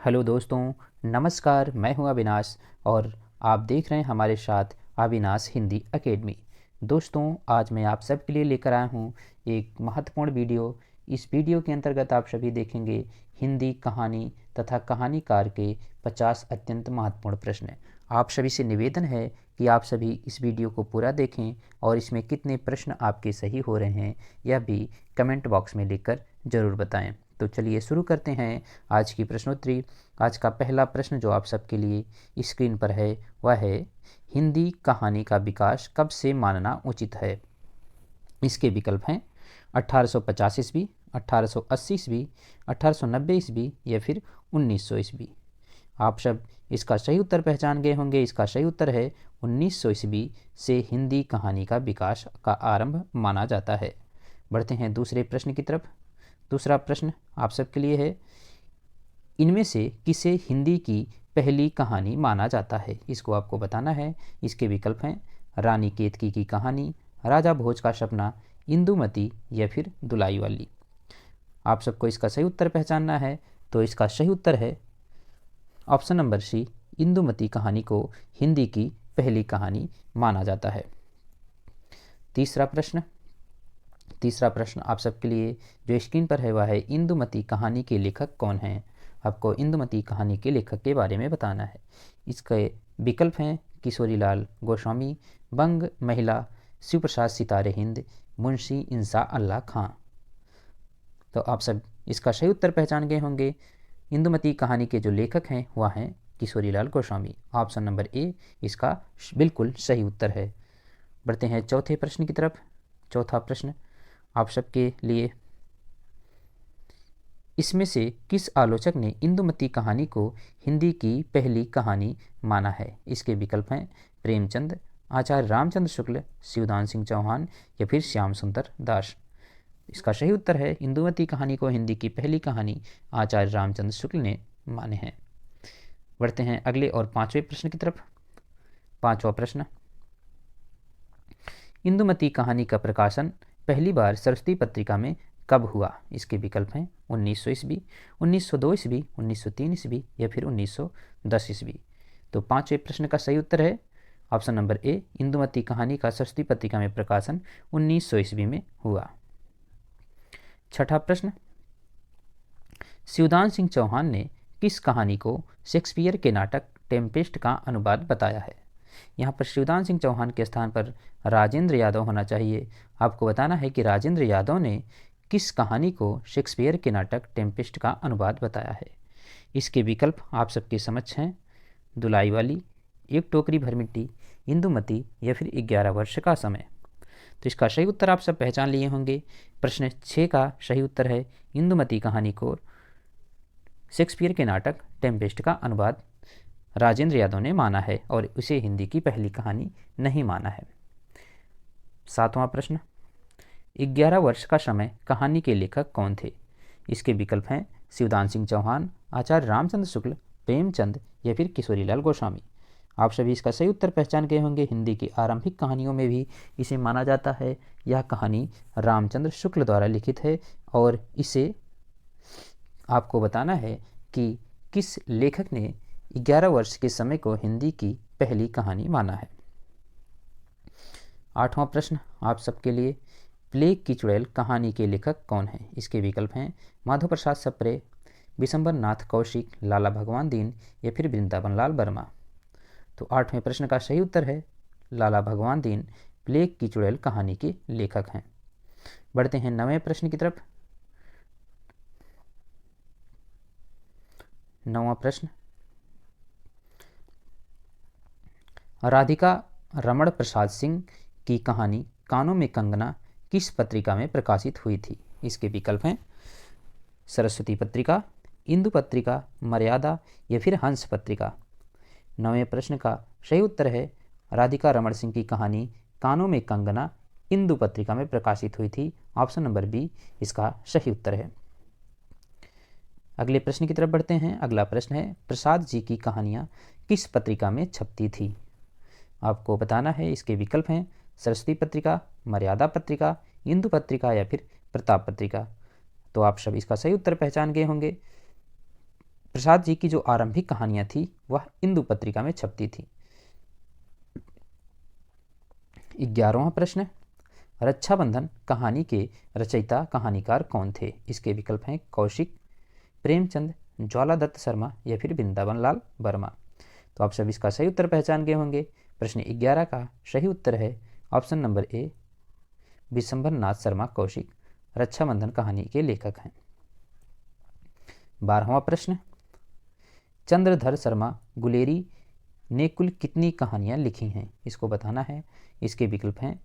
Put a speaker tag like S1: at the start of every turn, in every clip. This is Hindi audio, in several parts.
S1: हेलो दोस्तों, नमस्कार। मैं हूं अविनाश और आप देख रहे हैं हमारे साथ अविनाश हिंदी एकेडमी। दोस्तों, आज मैं आप सबके लिए लेकर आया हूं एक महत्वपूर्ण वीडियो। इस वीडियो के अंतर्गत आप सभी देखेंगे हिंदी कहानी तथा कहानीकार के 50 अत्यंत महत्वपूर्ण प्रश्न। आप सभी से निवेदन है कि आप सभी इस वीडियो को पूरा देखें और इसमें कितने प्रश्न आपके सही हो रहे हैं यह भी कमेंट बॉक्स में लिखकर ज़रूर बताएं। तो चलिए शुरू करते हैं आज की प्रश्नोत्तरी। आज का पहला प्रश्न जो आप सबके लिए स्क्रीन पर है वह है, हिंदी कहानी का विकास कब से मानना उचित है। इसके विकल्प हैं 1850 ईस्वी, 1880 ईस्वी, 1890 ईस्वी या फिर 1900 ईस्वी। आप सब इसका सही उत्तर पहचान गए होंगे। इसका सही उत्तर है 1900 ईस्वी से हिंदी कहानी का विकास का आरंभ माना जाता है। बढ़ते हैं दूसरे प्रश्न की तरफ। दूसरा प्रश्न आप सबके लिए है, इनमें से किसे हिंदी की पहली कहानी माना जाता है। इसको आपको बताना है। इसके विकल्प हैं रानी केतकी की कहानी, राजा भोज का सपना, इंदुमती या फिर दुलाई वाली। आप सबको इसका सही उत्तर पहचानना है। तो इसका सही उत्तर है ऑप्शन नंबर सी, इंदुमती कहानी को हिंदी की पहली कहानी माना जाता है। तीसरा प्रश्न आप सबके लिए जो स्क्रीन पर है वह है, इंदुमती कहानी के लेखक कौन हैं। आपको इंदुमती कहानी के लेखक के बारे में बताना है। इसके विकल्प हैं किशोरीलाल गोस्वामी, बंग महिला, शिव प्रसाद सितारे हिंद, मुंशी इंसा अल्लाह खां। तो आप सब इसका सही उत्तर पहचान गए होंगे। इंदुमती कहानी के जो लेखक हैं वह हैं Kishorilal Goswami. Option number A इसका बिल्कुल सही उत्तर है। बढ़ते हैं चौथे प्रश्न की तरफ। चौथा प्रश्न आप सबके लिए, इसमें से किस आलोचक ने इंदुमती कहानी को हिंदी की पहली कहानी माना है। इसके विकल्प हैं प्रेमचंद, आचार्य रामचंद्र शुक्ल, शिवदान सिंह चौहान या फिर श्याम सुंदर दास। इसका सही उत्तर है इंदुमती कहानी को हिंदी की पहली कहानी आचार्य रामचंद्र शुक्ल ने माने हैं। बढ़ते हैं अगले और पांचवें प्रश्न की तरफ। पांचवा प्रश्न, इंदुमती कहानी का प्रकाशन पहली बार सरस्वती पत्रिका में कब हुआ। इसके विकल्प हैं 1900 ईस्वी, 1902 ईस्वी, 1903 ईस्वी या फिर 1910 ईस्वी। तो पांचवें प्रश्न का सही उत्तर है ऑप्शन नंबर ए, इंदुमती कहानी का सरस्वती पत्रिका में प्रकाशन 1900 ईस्वी में हुआ। छठा प्रश्न, शिवदान सिंह चौहान ने किस कहानी को शेक्सपियर के नाटक टेम्पेस्ट का अनुवाद बताया है। यहाँ पर शिवदान सिंह चौहान के स्थान पर राजेंद्र यादव होना चाहिए। आपको बताना है कि राजेंद्र यादव ने किस कहानी को शेक्सपियर के नाटक टेम्पेस्ट का अनुवाद बताया है। इसके विकल्प आप सबके समक्ष हैं दुलाई वाली, एक टोकरी भर मिट्टी, इंदुमती या फिर 11 वर्ष का समय। तो इसका सही उत्तर आप सब पहचान लिए होंगे। प्रश्न 6 का सही उत्तर है इंदुमती कहानी को शेक्सपियर के नाटक टेम्पेस्ट का अनुवाद राजेंद्र यादव ने माना है और उसे हिंदी की पहली कहानी नहीं माना है। सातवां प्रश्न, 11 वर्ष का समय कहानी के लेखक कौन थे। इसके विकल्प हैं शिवदान सिंह चौहान, आचार्य रामचंद्र शुक्ल, प्रेमचंद या फिर किशोरीलाल गोस्वामी। आप सभी इसका सही उत्तर पहचान गए होंगे। हिंदी की आरंभिक कहानियों में भी इसे माना जाता है। यह कहानी रामचंद्र शुक्ल द्वारा लिखित है और इसे आपको बताना है कि किस लेखक ने 11 वर्ष के समय को हिंदी की पहली कहानी माना है। आठवां प्रश्न आप सबके लिए, प्लेग की चुड़ैल कहानी के लेखक कौन हैं। इसके विकल्प हैं माधव प्रसाद सप्रे, विशंबर नाथ कौशिक, लाला भगवान दीन या फिर वृंदावन लाल वर्मा। तो आठवें प्रश्न का सही उत्तर है लाला भगवान दीन प्लेग की चुड़ैल कहानी के लेखक हैं। बढ़ते हैं 9वें प्रश्न की तरफ। 9वां प्रश्न, राधिका रमण प्रसाद सिंह की कहानी कानों में कंगना किस पत्रिका में प्रकाशित हुई थी। इसके विकल्प हैं सरस्वती पत्रिका, इंदु पत्रिका, मर्यादा या फिर हंस पत्रिका। 9वें प्रश्न का सही उत्तर है राधिका रमण सिंह की कहानी कानों में कंगना इंदु पत्रिका में प्रकाशित हुई थी। ऑप्शन नंबर बी इसका सही उत्तर है। अगले प्रश्न की तरफ बढ़ते हैं। अगला प्रश्न है, प्रसाद जी की कहानियाँ किस पत्रिका में छपती थी। आपको बताना है। इसके विकल्प हैं सरस्वती पत्रिका, मर्यादा पत्रिका, इंदु पत्रिका या फिर प्रताप पत्रिका। तो आप सब इसका सही उत्तर पहचान गए होंगे। प्रसाद जी की जो आरंभिक कहानियाँ थी वह इंदु पत्रिका में छपती थी। 11वां प्रश्न, रक्षाबंधन कहानी के रचयिता कहानीकार कौन थे? इसके विकल्प हैं कौशिक, प्रेमचंद, ज्वालादत्त शर्मा या फिर वृंदावन लाल वर्मा। तो आप सभी इसका सही उत्तर पहचान गए होंगे। प्रश्न 11 का सही उत्तर है ऑप्शन नंबर ए, विशंबर नाथ शर्मा कौशिक रक्षाबंधन कहानी के लेखक हैं। 12वां प्रश्न, चंद्रधर शर्मा गुलेरी ने कुल कितनी कहानियाँ लिखी हैं? इसको बताना है। इसके विकल्प हैं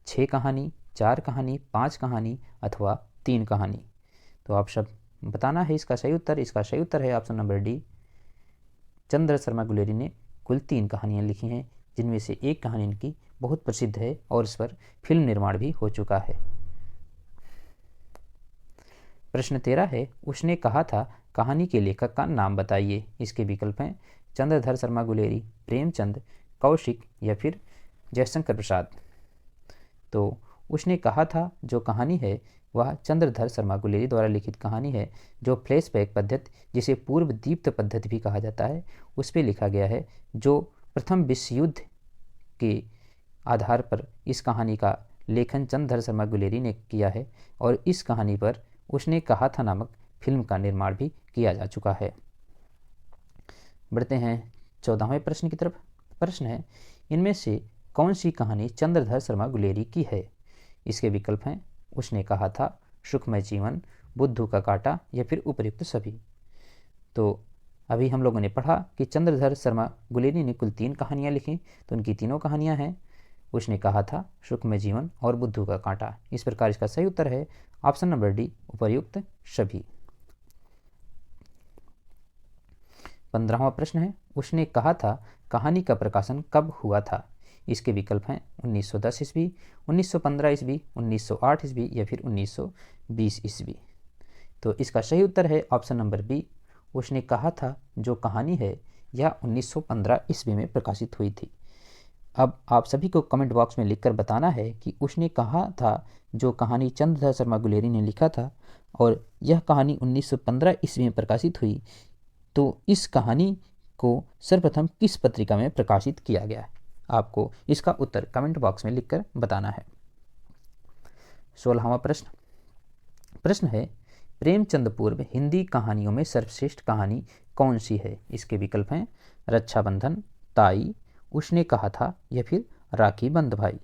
S1: 6 कहानी, 4 कहानी, 5 कहानी अथवा 3 कहानी। तो आप सब बताना है इसका सही उत्तर। इसका सही उत्तर है option number D, Chandra Sharma Guleri ने कुल 3 कहानियाँ लिखी हैं, जिनमें से एक कहानी इनकी बहुत प्रसिद्ध है और इस पर फिल्म निर्माण भी हो चुका है। प्रश्न 13 है, उसने कहा था कहानी के लेखक का नाम बताइए। इसके विकल्प हैं चंद्रधर शर्मा गुलेरी, प्रेमचंद, कौशिक या फिर जयशंकर प्रसाद। तो उसने कहा था जो कहानी है वह चंद्रधर शर्मा गुलेरी द्वारा लिखित कहानी है, जो फ्लैशबैक पद्धति, जिसे पूर्व दीप्त पद्धति भी कहा जाता है, उस पर लिखा गया है, जो प्रथम विश्व युद्ध के आधार पर इस कहानी का लेखन चंद्रधर शर्मा गुलेरी ने किया है और इस कहानी पर उसने कहा था नामक फिल्म का निर्माण भी किया जा चुका है। बढ़ते हैं 14वें प्रश्न की तरफ। प्रश्न है, इनमें से कौन सी कहानी चंद्रधर शर्मा गुलेरी की है? इसके विकल्प हैं उसने कहा था, सुखमय जीवन, बुद्धू का कांटा या फिर उपर्युक्त सभी। तो अभी हम लोगों ने पढ़ा कि चंद्रधर शर्मा गुलेरी ने कुल 3 कहानियाँ लिखी, तो उनकी तीनों कहानियाँ हैं उसने कहा था, सुखमय जीवन और बुद्धू का कांटा। इस प्रकार इसका सही उत्तर है ऑप्शन नंबर डी, उपर्युक्त सभी। 15वां प्रश्न है, उसने कहा था कहानी का प्रकाशन कब हुआ था? इसके विकल्प हैं 1910 ईस्वी, 1915 ईस्वी, 1908 ईस्वी या फिर 1920 ईस्वी। तो इसका सही उत्तर है ऑप्शन नंबर बी, उसने कहा था जो कहानी है यह 1915 ईस्वी में प्रकाशित हुई थी। अब आप सभी को कमेंट बॉक्स में लिखकर बताना है कि उसने कहा था जो कहानी चंद्रधर शर्मा गुलेरी ने लिखा था और यह कहानी 1915 ईस्वी में प्रकाशित हुई, तो इस कहानी को सर्वप्रथम किस पत्रिका में प्रकाशित किया गया है? आपको इसका उत्तर कमेंट बॉक्स में लिखकर बताना है। 16वां प्रश्न है, प्रेमचंद पूर्व हिंदी कहानियों में सर्वश्रेष्ठ कहानी कौन सी है? इसके विकल्प हैं रक्षाबंधन, ताई, उसने कहा था या फिर राखी बंध भाई।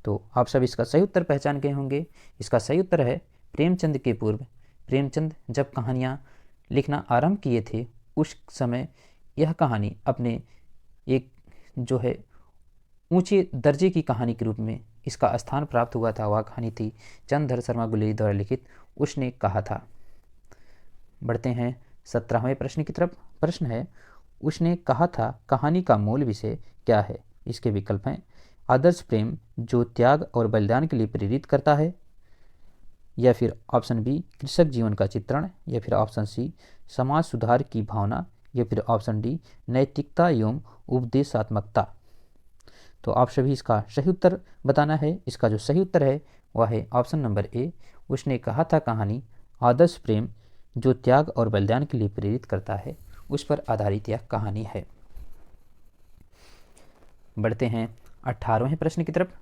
S1: तो आप सब इसका सही उत्तर पहचान गए होंगे। इसका सही उत्तर है प्रेमचंद के पूर्व, प्रेमचंद जब कहानियाँ लिखना आरंभ किए थे उस समय यह कहानी अपने एक जो है ऊंचे दर्जे की कहानी के रूप में इसका स्थान प्राप्त हुआ था। वह कहानी थी चंद्रधर शर्मा गुलेरी द्वारा लिखित उसने कहा था। बढ़ते हैं 17वें प्रश्न की तरफ। प्रश्न है, उसने कहा था कहानी का मूल विषय क्या है? इसके विकल्प हैं आदर्श प्रेम जो त्याग और बलिदान के लिए प्रेरित करता है, या फिर ऑप्शन बी कृषक जीवन का चित्रण, या फिर ऑप्शन सी समाज सुधार की भावना, या फिर ऑप्शन डी नैतिकता एवं उपदेशात्मकता। तो आप सभी इसका सही उत्तर बताना है। इसका जो सही उत्तर है वह है ऑप्शन नंबर ए, उसने कहा था कहानी आदर्श प्रेम जो त्याग और बलिदान के लिए प्रेरित करता है, उस पर आधारित यह कहानी है। बढ़ते हैं 18वें प्रश्न की तरफ।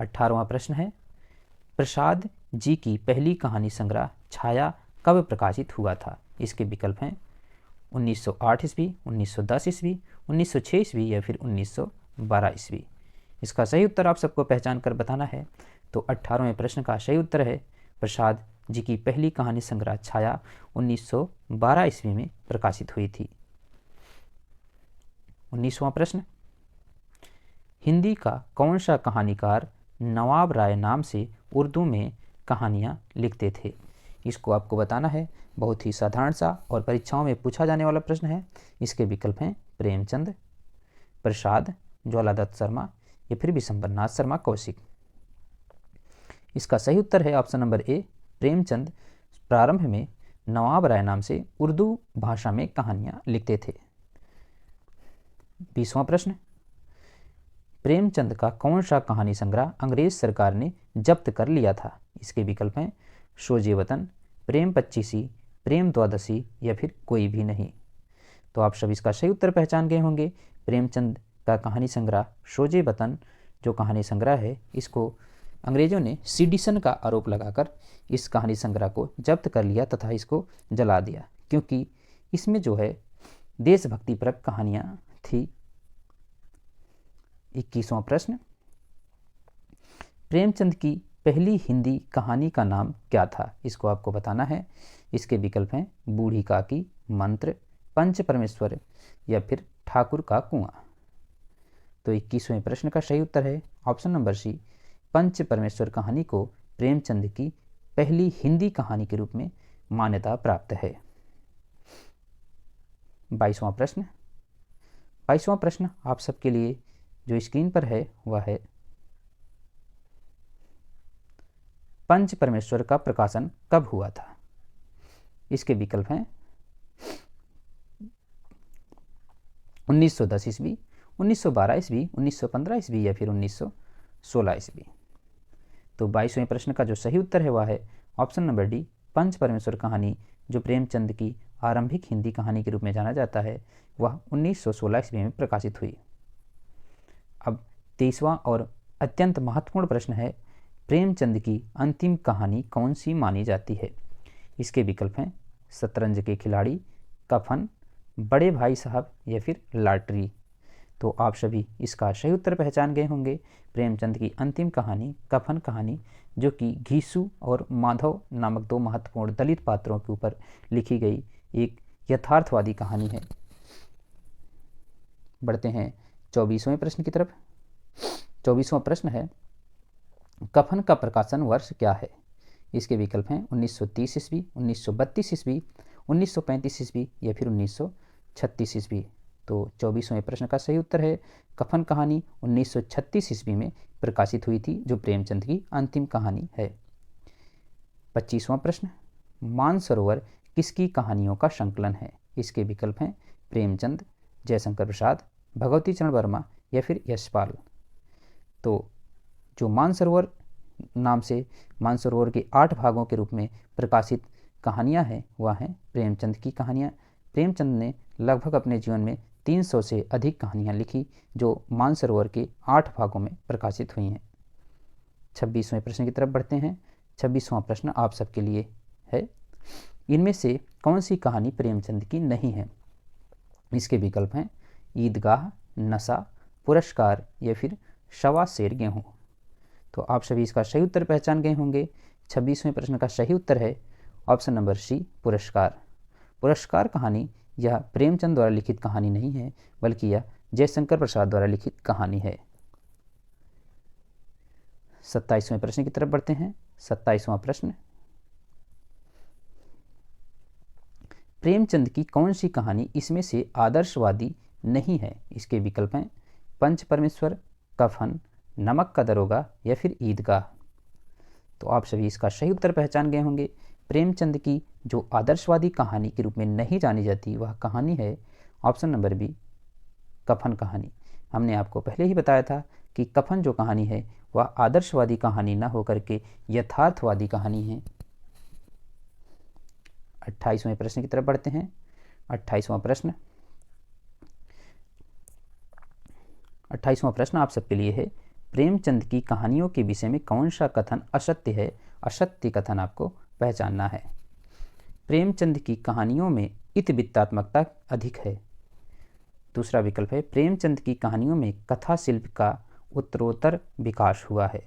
S1: 18वां प्रश्न है, प्रसाद जी की पहली कहानी संग्रह छाया कब प्रकाशित हुआ था? इसके विकल्प हैं 1908 ईस्वी, 1910 ईस्वी, 1906 ईस्वी या फिर 1912 ईस्वी। इसका सही उत्तर आप सबको पहचान कर बताना है। तो 18वें प्रश्न का सही उत्तर है प्रसाद जी की पहली कहानी संग्रह छाया 1912 ईस्वी में प्रकाशित हुई थी। 19वां प्रश्न, हिंदी का कौन सा कहानीकार नवाब राय नाम से उर्दू में कहानियाँ लिखते थे? इसको आपको बताना है। बहुत ही साधारण सा और परीक्षाओं में पूछा जाने वाला प्रश्न है। इसके विकल्प हैं प्रेमचंद, प्रसाद, ज्वालादत्त शर्मा या फिर विशंबर नाथ शर्मा कौशिक। इसका सही उत्तर है ऑप्शन नंबर ए, प्रेमचंद प्रारंभ में नवाब राय नाम से उर्दू भाषा में कहानियाँ लिखते थे। 20वां प्रश्न, प्रेमचंद का कौन सा कहानी संग्रह अंग्रेज सरकार ने जब्त कर लिया था? इसके विकल्प हैं सोजे वतन, प्रेम पच्चीसी, प्रेम द्वादशी या फिर कोई भी नहीं। तो आप सभी इसका सही उत्तर पहचान गए होंगे। प्रेमचंद का कहानी संग्रह सोजे वतन जो कहानी संग्रह है, इसको अंग्रेजों ने सीडिशन का आरोप लगाकर इस कहानी संग्रह को जब्त कर लिया तथा इसको जला दिया, क्योंकि इसमें जो है देशभक्तिपरक कहानियां थी। 21वां प्रश्न, प्रेमचंद की पहली हिंदी कहानी का नाम क्या था? इसको आपको बताना है। इसके विकल्प हैं बूढ़ी काकी, मंत्र, पंच परमेश्वर या फिर ठाकुर का कुआं। तो 21वें प्रश्न का सही उत्तर है ऑप्शन नंबर सी, पंच परमेश्वर कहानी को प्रेमचंद की पहली हिंदी कहानी के रूप में मान्यता प्राप्त है। 22वां प्रश्न, 22वां प्रश्न आप सबके लिए जो स्क्रीन पर है वह है, पंच परमेश्वर का प्रकाशन कब हुआ था? इसके विकल्प हैं 1910 ईस्वी, 1912 ईस्वी, 1915 ईस्वी या फिर 1916 ईस्वी। तो 22वें प्रश्न का जो सही उत्तर है वह है ऑप्शन नंबर डी, पंच परमेश्वर कहानी जो प्रेमचंद की आरंभिक हिंदी कहानी के रूप में जाना जाता है वह 1916 ईस्वी में प्रकाशित हुई। अब 23वां और अत्यंत महत्वपूर्ण प्रश्न है, प्रेमचंद की अंतिम कहानी कौन सी मानी जाती है? इसके विकल्प हैं शतरंज के खिलाड़ी, कफन, बड़े भाई साहब या फिर लॉटरी। तो आप सभी इसका सही उत्तर पहचान गए होंगे। प्रेमचंद की अंतिम कहानी कफन कहानी जो कि घीसू और माधव नामक दो महत्वपूर्ण दलित पात्रों के ऊपर लिखी गई एक यथार्थवादी कहानी है। बढ़ते हैं 24वें प्रश्न की तरफ। 24वां प्रश्न है, कफन का प्रकाशन वर्ष क्या है? इसके विकल्प हैं 1930 ईस्वी, 1932 ईस्वी, 1935 ईस्वी या फिर 1936 ईस्वी। तो 24वें प्रश्न का सही उत्तर है कफन कहानी 1936 ईस्वी में प्रकाशित हुई थी, जो प्रेमचंद की अंतिम कहानी है। 25वां प्रश्न, मानसरोवर किसकी कहानियों का संकलन है? इसके विकल्प हैं प्रेमचंद, जयशंकर प्रसाद, भगवती चरण वर्मा या फिर यशपाल। तो जो मानसरोवर नाम से मानसरोवर के 8 भागों के रूप में प्रकाशित कहानियां हैं वह हैं प्रेमचंद की कहानियां। प्रेमचंद ने लगभग अपने जीवन में 300 से अधिक कहानियां लिखी जो मानसरोवर के 8 भागों में प्रकाशित हुई हैं। 26वें प्रश्न की तरफ बढ़ते हैं। 26वां प्रश्न आप सबके लिए है, इनमें से कौन सी कहानी प्रेमचंद की नहीं है? इसके विकल्प हैं ईदगाह, नशा, पुरस्कार या फिर सवा सेर गेहूँ। तो आप सभी इसका सही उत्तर पहचान गए होंगे। 26वें प्रश्न का सही उत्तर है ऑप्शन नंबर सी, पुरस्कार। पुरस्कार कहानी यह प्रेमचंद द्वारा लिखित कहानी नहीं है, बल्कि यह जयशंकर प्रसाद द्वारा लिखित कहानी है। 27वें प्रश्न की तरफ बढ़ते हैं। 27वां प्रश्न, प्रेमचंद की कौन सी कहानी इसमें से आदर्शवादी नहीं है? इसके विकल्प हैं पंच परमेश्वर, कफन, नमक का दरोगा या फिर ईदगाह। तो आप सभी इसका सही उत्तर पहचान गए होंगे। प्रेमचंद की जो आदर्शवादी कहानी के रूप में नहीं जानी जाती वह कहानी है ऑप्शन नंबर बी, कफन कहानी। हमने आपको पहले ही बताया था कि कफन जो कहानी है वह आदर्शवादी कहानी न होकर के यथार्थवादी कहानी है। 28वें प्रश्न की तरफ बढ़ते हैं। 28वां प्रश्न आप सबके लिए है, प्रेमचंद की कहानियों के विषय में कौन सा कथन असत्य है? असत्य कथन आपको पहचानना है। प्रेमचंद की कहानियों में इतिवृत्तात्मकता अधिक है। दूसरा विकल्प है प्रेमचंद की कहानियों में कथा शिल्प का उत्तरोत्तर विकास हुआ है।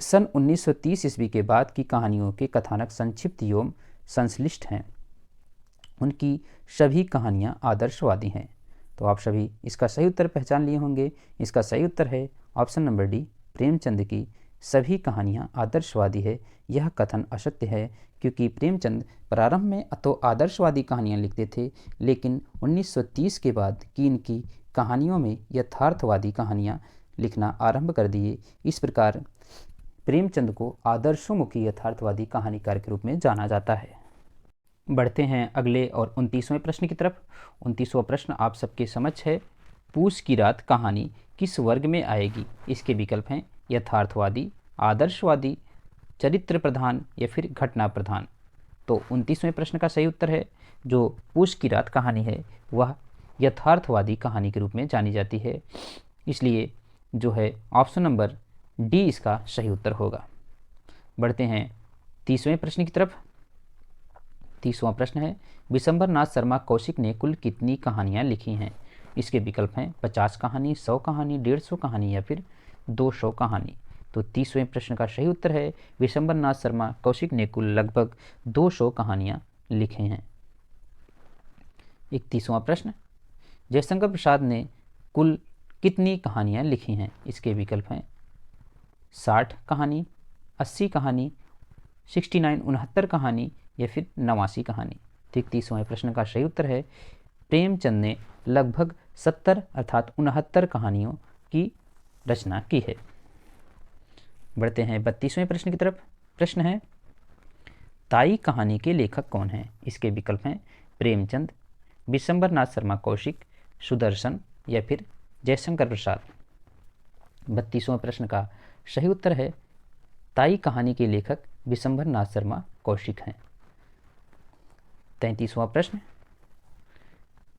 S1: सन 1930 ईस्वी के बाद की कहानियों के कथानक संक्षिप्त एवं संश्लिष्ट हैं। उनकी सभी कहानियां आदर्शवादी हैं। तो आप सभी इसका सही उत्तर पहचान लिए होंगे। इसका सही उत्तर है ऑप्शन नंबर डी, प्रेमचंद की सभी कहानियां आदर्शवादी है। यह कथन असत्य है, क्योंकि प्रेमचंद प्रारंभ में तो आदर्शवादी कहानियां लिखते थे, लेकिन 1930 के बाद की इनकी कहानियों में यथार्थवादी कहानियां लिखना आरंभ कर दिए। इस प्रकार प्रेमचंद को आदर्शोन्मुखी यथार्थवादी कहानीकार के रूप में जाना जाता है। बढ़ते हैं अगले और 29वें प्रश्न की तरफ। 29वां प्रश्न आप सबके समक्ष है, पूस की रात कहानी किस वर्ग में आएगी? इसके विकल्प हैं यथार्थवादी, आदर्शवादी, चरित्र प्रधान या फिर घटना प्रधान। तो 29वें प्रश्न का सही उत्तर है जो पूस की रात कहानी है वह यथार्थवादी कहानी के रूप में जानी जाती है, इसलिए जो है ऑप्शन नंबर डी इसका सही उत्तर होगा। बढ़ते हैं 30वें प्रश्न की तरफ। 30वां प्रश्न है विशंबर नाथ शर्मा कौशिक ने कुल कितनी कहानियाँ लिखी हैं? इसके विकल्प हैं 50 कहानी, 100 कहानी, 150 कहानी या फिर 200 कहानी। तो 30वें प्रश्न का सही उत्तर है विशंबर नाथ शर्मा कौशिक ने कुल लगभग 200 कहानियाँ लिखे हैं। 31वां प्रश्न जयशंकर प्रसाद ने कुल कितनी कहानियाँ लिखी हैं? इसके विकल्प हैं 60 कहानी, 80 कहानी, 69 कहानी या फिर 89 कहानी। तो 31वें प्रश्न का सही उत्तर है प्रेमचंद ने लगभग 70 अर्थात 69 कहानियों की रचना की है। बढ़ते हैं 32वें प्रश्न की तरफ। प्रश्न है ताई कहानी के लेखक कौन हैं? इसके विकल्प हैं प्रेमचंद, विशंबर नाथ शर्मा कौशिक, सुदर्शन या फिर जयशंकर प्रसाद। 32वें प्रश्न का सही उत्तर है ताई कहानी के लेखक विशंबर नाथ शर्मा कौशिक हैं। 33वां प्रश्न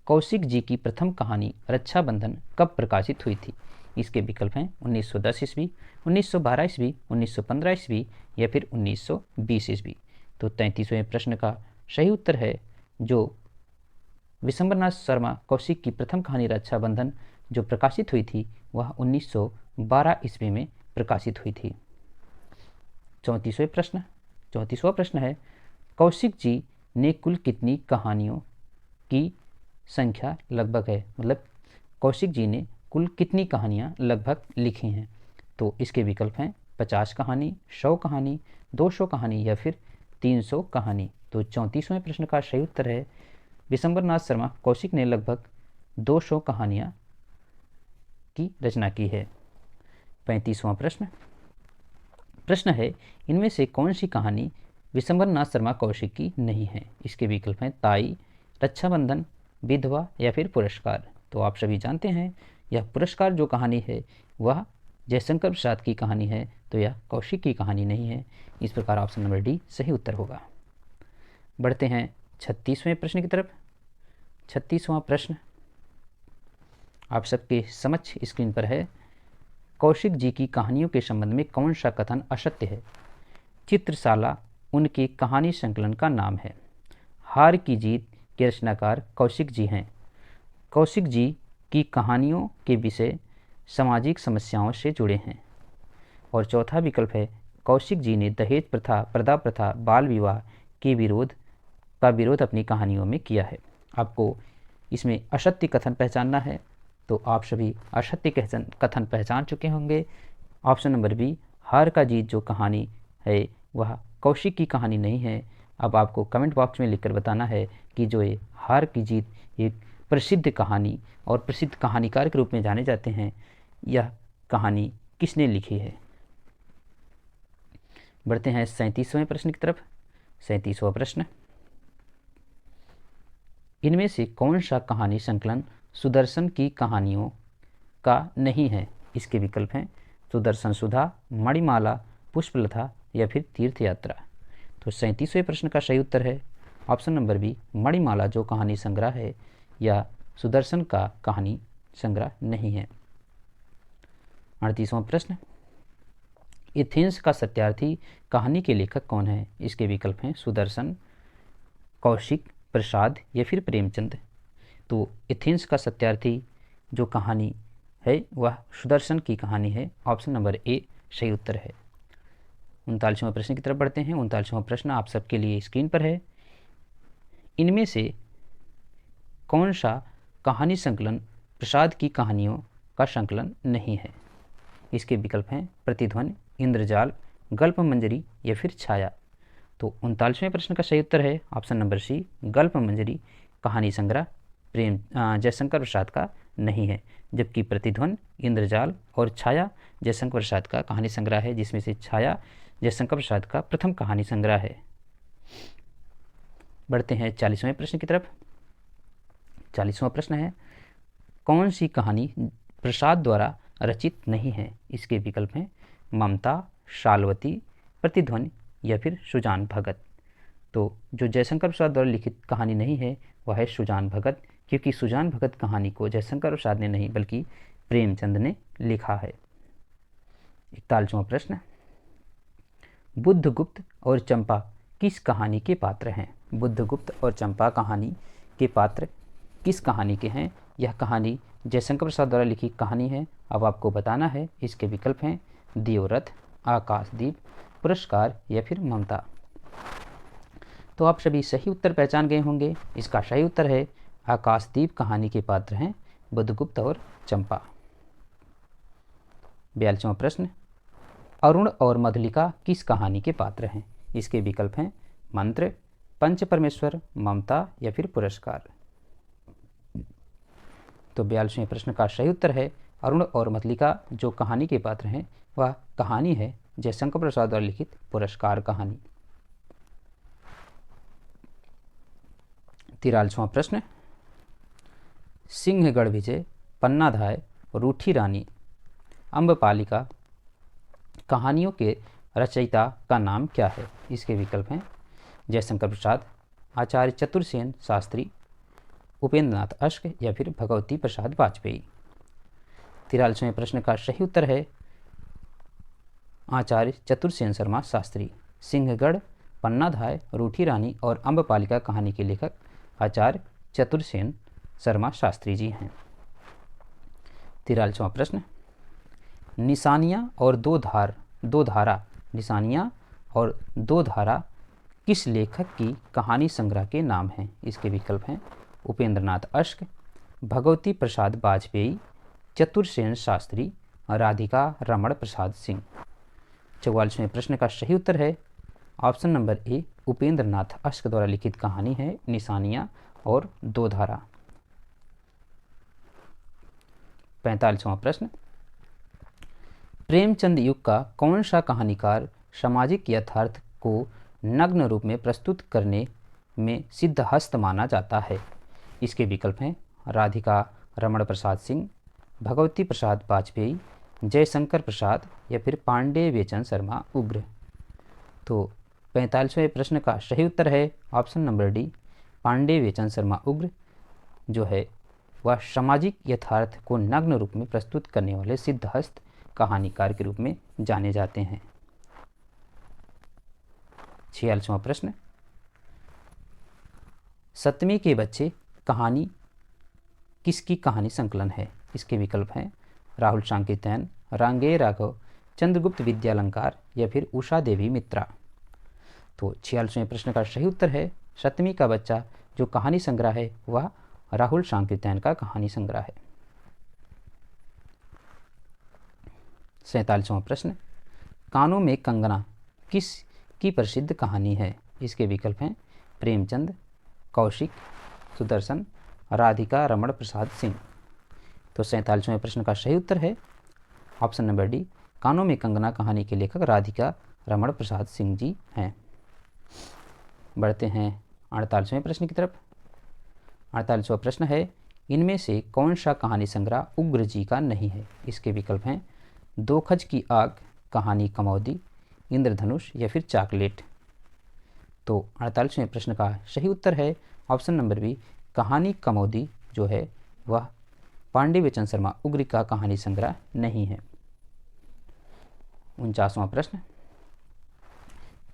S1: कौशिक जी की प्रथम कहानी रक्षाबंधन कब प्रकाशित हुई थी? इसके विकल्प हैं 1910 ईस्वी, 1912 ईस्वी, 1915 ईस्वी या फिर 1920 ईस्वी। तो 33वें प्रश्न का सही उत्तर है जो विशंबर नाथ शर्मा कौशिक की प्रथम कहानी रक्षाबंधन जो प्रकाशित हुई थी वह 1912 ईस्वी में प्रकाशित हुई थी। 34वां प्रश्न है कौशिक जी ने कुल कितनी कहानियों की संख्या लगभग है, मतलब कौशिक जी ने कुल कितनी कहानियाँ लगभग लिखी हैं? तो इसके विकल्प हैं 50 कहानी, 100 कहानी, 200 कहानी या फिर 300 कहानी। तो 34वें प्रश्न का सही उत्तर है विशंबर नाथ शर्मा कौशिक ने लगभग 200 कहानियाँ की रचना की है। 35वां प्रश्न है इनमें से कौन सी कहानी विशंबर नाथ शर्मा कौशिक की नहीं है? इसके विकल्प हैं ताई, रक्षाबंधन, विधवा या फिर पुरस्कार। तो आप सभी जानते हैं यह पुरस्कार जो कहानी है वह जयशंकर प्रसाद की कहानी है, तो यह कौशिक की कहानी नहीं है। इस प्रकार ऑप्शन नंबर डी सही उत्तर होगा। बढ़ते हैं 36वें प्रश्न की तरफ। 36वां प्रश्न आप सबके समक्ष स्क्रीन पर है कौशिक जी की कहानियों के संबंध में कौन सा कथन असत्य है? चित्रशाला उनके कहानी संकलन का नाम है। हार की जीत के रचनाकार कौशिक जी हैं। कौशिक जी की कहानियों के विषय सामाजिक समस्याओं से जुड़े हैं। और चौथा विकल्प है कौशिक जी ने दहेज प्रथा, पर्दा प्रथा, बाल विवाह के विरोध अपनी कहानियों में किया है। आपको इसमें असत्य कथन पहचानना है, तो आप सभी असत्य कथन पहचान चुके होंगे। ऑप्शन नंबर बी हार का जीत जो कहानी है वह कौशिक की कहानी नहीं है। अब आपको कमेंट बॉक्स में लिखकर बताना है कि जो ये हार की जीत एक प्रसिद्ध कहानी और प्रसिद्ध कहानीकार के रूप में जाने जाते हैं, यह कहानी किसने लिखी है। बढ़ते हैं 37वें प्रश्न की तरफ। 37वां प्रश्न इनमें से कौन सा कहानी संकलन सुदर्शन की कहानियों का नहीं है? इसके विकल्प हैं सुदर्शन सुधा, मणिमाला, पुष्पलता या फिर तीर्थ यात्रा। तो 37वें प्रश्न का सही उत्तर है ऑप्शन नंबर बी मणिमाला जो कहानी संग्रह है या सुदर्शन का कहानी संग्रह नहीं है। 38वां प्रश्न एथेंस का सत्यार्थी कहानी के लेखक कौन है? इसके विकल्प हैं सुदर्शन, कौशिक, प्रसाद या फिर प्रेमचंद। तो एथेंस का सत्यार्थी जो कहानी है वह सुदर्शन की कहानी है। ऑप्शन नंबर ए सही उत्तर है। 39वां प्रश्न की तरफ बढ़ते हैं। 39वां प्रश्न आप सबके लिए स्क्रीन पर है। इनमें से कौन सा कहानी संकलन प्रसाद की कहानियों का संकलन नहीं है? इसके विकल्प हैं प्रतिध्वनि, इंद्रजाल, गल्प मंजरी या फिर छाया। तो 39वें प्रश्न का सही उत्तर है ऑप्शन नंबर सी गल्प मंजरी कहानी संग्रह जयशंकर प्रसाद का नहीं है, जबकि प्रतिध्वनि, इंद्रजाल और छाया जयशंकर प्रसाद का कहानी संग्रह है, जिसमें से छाया जयशंकर प्रसाद का प्रथम कहानी संग्रह है। बढ़ते हैं 40वें प्रश्न की तरफ। 40वां प्रश्न है कौन सी कहानी प्रसाद द्वारा रचित नहीं है? इसके विकल्प हैं ममता, शालवती, प्रतिध्वनि या फिर सुजान भगत। तो जो जयशंकर प्रसाद द्वारा लिखित कहानी नहीं है वह है सुजान भगत, क्योंकि सुजान भगत कहानी को जयशंकर प्रसाद ने नहीं बल्कि प्रेमचंद ने लिखा है। 41वां प्रश्न, बुद्धगुप्त और चंपा किस कहानी के पात्र हैं? बुद्धगुप्त और चंपा कहानी के पात्र किस कहानी के हैं? यह कहानी जयशंकर प्रसाद द्वारा लिखी कहानी है। अब आपको बताना है। इसके विकल्प हैं देवरथ, आकाशदीप, पुरस्कार या फिर ममता। तो आप सभी सही उत्तर पहचान गए होंगे। इसका सही उत्तर है आकाशदीप कहानी के पात्र हैं बुद्धगुप्त और चंपा। 42वां प्रश्न, अरुण और मधुलिका किस कहानी के पात्र हैं? इसके विकल्प हैं मंत्र, पंच परमेश्वर, ममता या फिर पुरस्कार। तो 42वें प्रश्न का सही उत्तर है अरुण और मधुलिका जो कहानी के पात्र हैं वह कहानी है जयशंकर प्रसाद द्वारा लिखित पुरस्कार कहानी। 43वां प्रश्न, सिंहगढ़ विजय, पन्नाधाय, रूठी रानी, अम्बपालिका कहानियों के रचयिता का नाम क्या है? इसके विकल्प हैं जयशंकर प्रसाद, आचार्य चतुर्सेन शास्त्री, उपेंद्र नाथ अश्क या फिर भगवती प्रसाद वाजपेयी। 43वें प्रश्न का सही उत्तर है आचार्य चतुर्सेन शर्मा शास्त्री। सिंहगढ़, पन्नाधाय, रूठी रानी और अम्बपालिका कहानी के लेखक आचार्य चतुर्सेन शर्मा शास्त्री जी हैं। 43वां प्रश्न, निशानियाँ और दो धारा निशानियाँ और दो धारा किस लेखक की कहानी संग्रह के नाम हैं? इसके विकल्प हैं उपेंद्र नाथ अश्क, भगवती प्रसाद वाजपेयी, चतुर्सेन शास्त्री, राधिका रमण प्रसाद सिंह। 44वें प्रश्न का सही उत्तर है option number A, Upendra Nath अश्क द्वारा लिखित कहानी है निशानियाँ और दो धारा। 45वां प्रश्न, प्रेमचंद युग का कौन सा कहानीकार सामाजिक यथार्थ को नग्न रूप में प्रस्तुत करने में सिद्धहस्त माना जाता है? इसके विकल्प हैं राधिका रमण प्रसाद सिंह, भगवती प्रसाद वाजपेयी, जयशंकर प्रसाद या फिर पांडे बेचन शर्मा उग्र। तो 45वें प्रश्न का सही उत्तर है ऑप्शन नंबर डी, पांडे बेचन शर्मा उग्र जो है वह सामाजिक यथार्थ को नग्न रूप में प्रस्तुत करने वाले सिद्धहस्त कहानीकार के रूप में जाने जाते हैं। 46वां प्रश्न, सतमी के बच्चे कहानी किसकी कहानी संकलन है? इसके विकल्प हैं राहुल सांकीर्तन, रांगे राघव, चंद्रगुप्त विद्यालंकार या फिर उषा देवी मित्रा। तो 46वें प्रश्न का सही उत्तर है सतमी का बच्चा जो कहानी संग्रह है वह राहुल सांकीर्तन का कहानी संग्रह है। 47वां प्रश्न, कानों में कंगना किस की प्रसिद्ध कहानी है? इसके विकल्प हैं प्रेमचंद, कौशिक, सुदर्शन, राधिका रमण प्रसाद सिंह। तो 47वें प्रश्न का सही उत्तर है ऑप्शन नंबर डी, कानों में कंगना कहानी के लेखक राधिका रमण प्रसाद सिंह जी हैं। बढ़ते हैं 48वें प्रश्न की तरफ। 48वां प्रश्न है इनमें से कौन सा कहानी संग्रह उग्र जी का नहीं है? इसके विकल्प हैं दो खज की आग, कहानी कमौदी, इंद्रधनुष या फिर चॉकलेट। तो 48वें प्रश्न का सही उत्तर है ऑप्शन नंबर बी, कहानी कमौदी जो है वह पांडे बेचन शर्मा उग्र का कहानी संग्रह नहीं है। 49वां प्रश्न,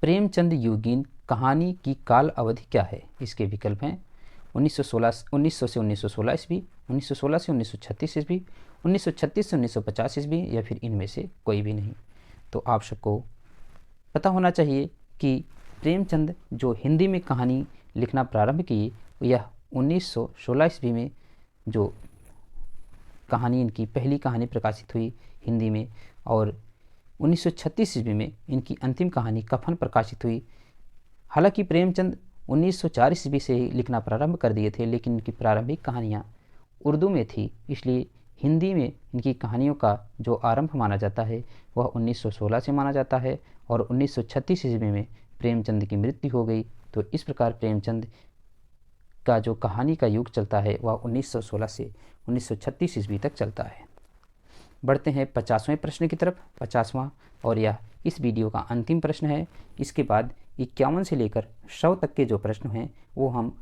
S1: प्रेमचंद योगीन कहानी की काल अवधि क्या है? इसके विकल्प हैं 1900 से 1916 ईस्वी, 1916 से 1936 ईस्वी, 1936 से 1950 ईस्वी या फिर इनमें से कोई भी नहीं। तो आप सबको पता होना चाहिए कि प्रेमचंद जो हिंदी में कहानी लिखना प्रारंभ किए यह 1916 ईस्वी में जो कहानी इनकी पहली कहानी प्रकाशित हुई हिंदी में, और 1936 ईस्वी में इनकी अंतिम कहानी कफन प्रकाशित हुई। हालांकि प्रेमचंद 1904 ईस्वी से ही लिखना प्रारंभ कर दिए थे, लेकिन इनकी प्रारंभिक कहानियाँ उर्दू में थी, इसलिए हिंदी में इनकी कहानियों का जो आरंभ माना जाता है वह 1916 से माना जाता है और 1936 ईस्वी में प्रेमचंद की मृत्यु हो गई। तो इस प्रकार प्रेमचंद का जो कहानी का युग चलता है वह 1916 से 1936 ईस्वी तक चलता है। बढ़ते हैं 50वें प्रश्न की तरफ। 50वां और यह इस वीडियो का अंतिम प्रश्न है। इसके बाद 51 से लेकर 100 तक के जो प्रश्न हैं वो हम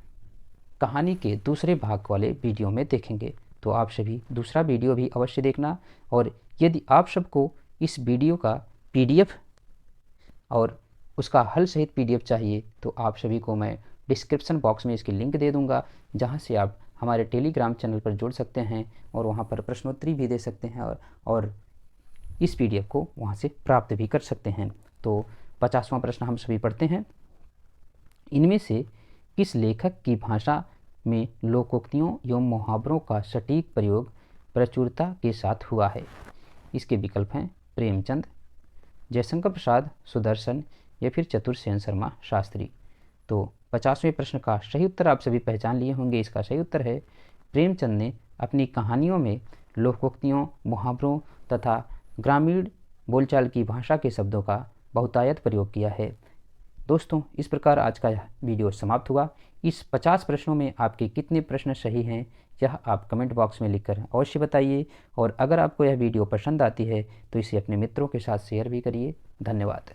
S1: कहानी के दूसरे भाग वाले वीडियो में देखेंगे। तो आप सभी दूसरा वीडियो भी अवश्य देखना। और यदि आप सबको इस वीडियो का PDF और उसका हल सहित PDF चाहिए तो आप सभी को मैं डिस्क्रिप्शन बॉक्स में इसकी लिंक दे दूंगा, जहां से आप हमारे टेलीग्राम चैनल पर जुड़ सकते हैं और वहां पर प्रश्नोत्तरी भी दे सकते हैं और इस PDF को वहां से प्राप्त भी कर सकते हैं। तो 50वां प्रश्न हम सभी पढ़ते हैं। इनमें से किस लेखक की भाषा में लोकोक्तियों एवं मुहावरों का सटीक प्रयोग प्रचुरता के साथ हुआ है? इसके विकल्प हैं प्रेमचंद, जयशंकर प्रसाद सुदर्शन या फिर चतुरसेन शर्मा शास्त्री। तो 50वें प्रश्न का सही उत्तर आप सभी पहचान लिए होंगे। इसका सही उत्तर है प्रेमचंद ने अपनी कहानियों में लोकोक्तियों, मुहावरों तथा ग्रामीण बोलचाल की भाषा के शब्दों का बहुतायत प्रयोग किया है। दोस्तों, इस प्रकार आज का वीडियो समाप्त हुआ। इस 50 प्रश्नों में आपके कितने प्रश्न सही हैं यह आप कमेंट बॉक्स में लिखकर अवश्य बताइए। और अगर आपको यह वीडियो पसंद आती है तो इसे अपने मित्रों के साथ शेयर भी करिए। धन्यवाद।